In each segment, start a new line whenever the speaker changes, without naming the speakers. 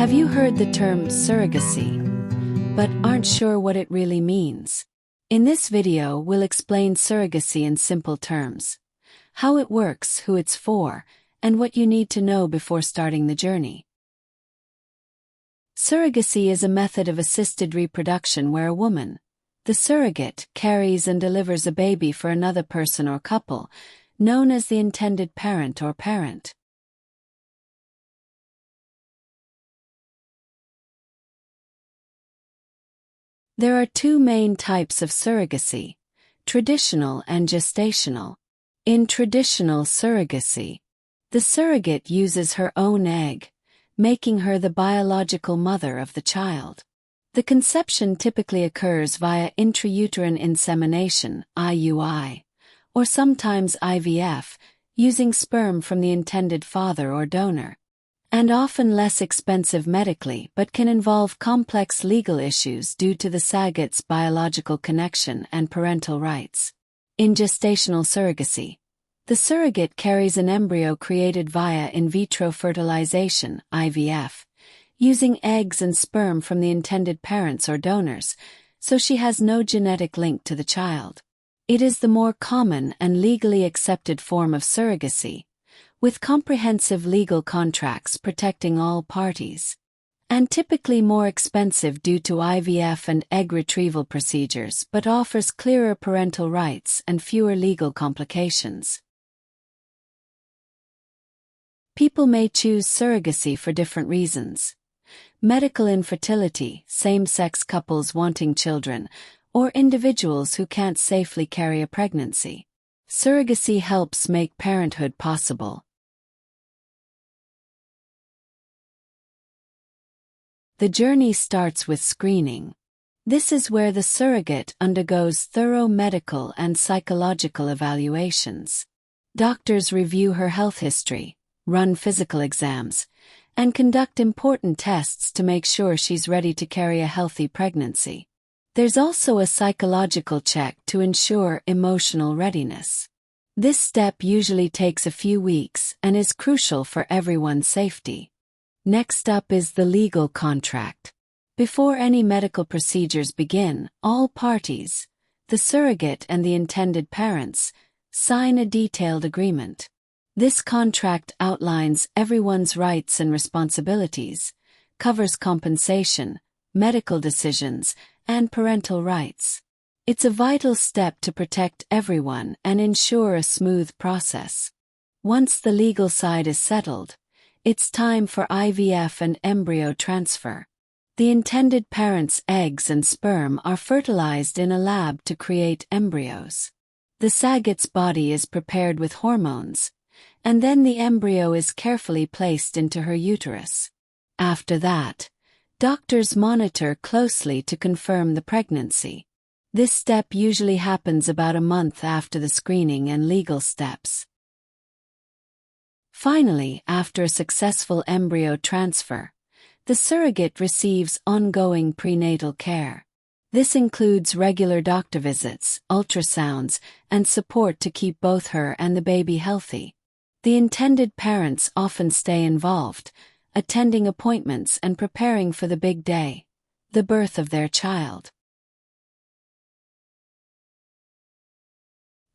Have you heard the term surrogacy, but aren't sure what it really means? In this video, we'll explain surrogacy in simple terms, how it works, who it's for, and what you need to know before starting the journey. Surrogacy is a method of assisted reproduction where a woman, the surrogate, carries and delivers a baby for another person or couple, known as the intended parent or parent. There are two main types of surrogacy, traditional and gestational. In traditional surrogacy, the surrogate uses her own egg, making her the biological mother of the child. The conception typically occurs via intrauterine insemination, IUI, or sometimes IVF, using sperm from the intended father or donor, and often less expensive medically but can involve complex legal issues due to the surrogate's biological connection and parental rights. In gestational surrogacy, the surrogate carries an embryo created via in vitro fertilization, IVF, using eggs and sperm from the intended parents or donors, so she has no genetic link to the child. It is the more common and legally accepted form of surrogacy, with comprehensive legal contracts protecting all parties, and typically more expensive due to IVF and egg retrieval procedures but offers clearer parental rights and fewer legal complications. People may choose surrogacy for different reasons. Medical infertility, same-sex couples wanting children, or individuals who can't safely carry a pregnancy. Surrogacy helps make parenthood possible. The journey starts with screening. This is where the surrogate undergoes thorough medical and psychological evaluations. Doctors review her health history, run physical exams, and conduct important tests to make sure she's ready to carry a healthy pregnancy. There's also a psychological check to ensure emotional readiness. This step usually takes a few weeks and is crucial for everyone's safety. Next up is the legal contract. Before any medical procedures begin, all parties, the surrogate and the intended parents, sign a detailed agreement. This contract outlines everyone's rights and responsibilities, covers compensation, medical decisions, and parental rights. It's a vital step to protect everyone and ensure a smooth process. Once the legal side is settled, it's time for IVF and embryo transfer. The intended parent's eggs and sperm are fertilized in a lab to create embryos. The surrogate's body is prepared with hormones, and then the embryo is carefully placed into her uterus. After that, doctors monitor closely to confirm the pregnancy. This step usually happens about a month after the screening and legal steps. Finally, after a successful embryo transfer, the surrogate receives ongoing prenatal care. This includes regular doctor visits, ultrasounds, and support to keep both her and the baby healthy. The intended parents often stay involved, attending appointments and preparing for the big day, the birth of their child.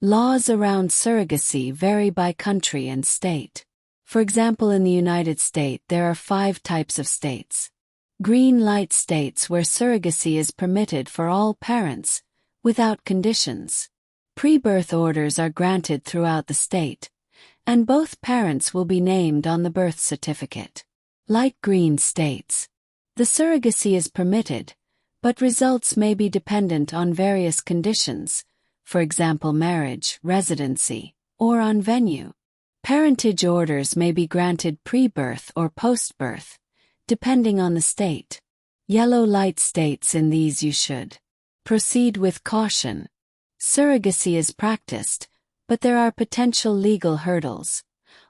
Laws around surrogacy vary by country and state. For example, in the United States, there are 5 types of states. Green light states where surrogacy is permitted for all parents, without conditions. Pre-birth orders are granted throughout the state, and both parents will be named on the birth certificate. Light green states. The surrogacy is permitted, but results may be dependent on various conditions, for example marriage, residency, or on venue. Parentage orders may be granted pre-birth or post-birth, depending on the state. Yellow light states, in these you should proceed with caution. Surrogacy is practiced, but there are potential legal hurdles,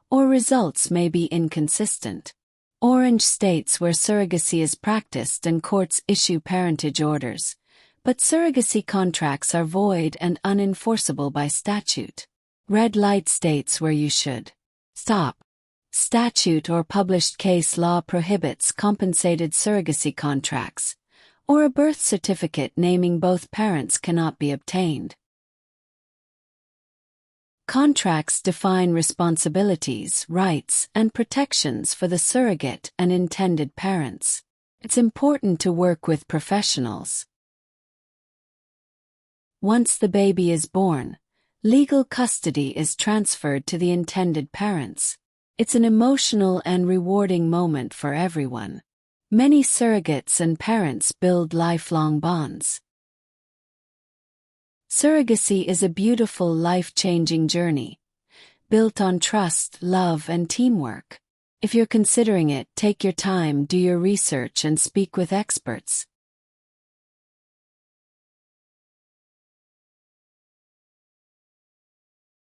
or results may be inconsistent. Orange states where surrogacy is practiced and courts issue parentage orders, but surrogacy contracts are void and unenforceable by statute. Red light states where you should stop. statute or published case law prohibits compensated surrogacy contracts, or a birth certificate naming both parents cannot be obtained. Contracts define responsibilities, rights, and protections for the surrogate and intended parents. It's important to work with professionals. Once the baby is born, legal custody is transferred to the intended parents. It's an emotional and rewarding moment for everyone. Many surrogates and parents build lifelong bonds. Surrogacy is a beautiful, life-changing journey, built on trust, love, and teamwork. If you're considering it, take your time, do your research, and speak with experts.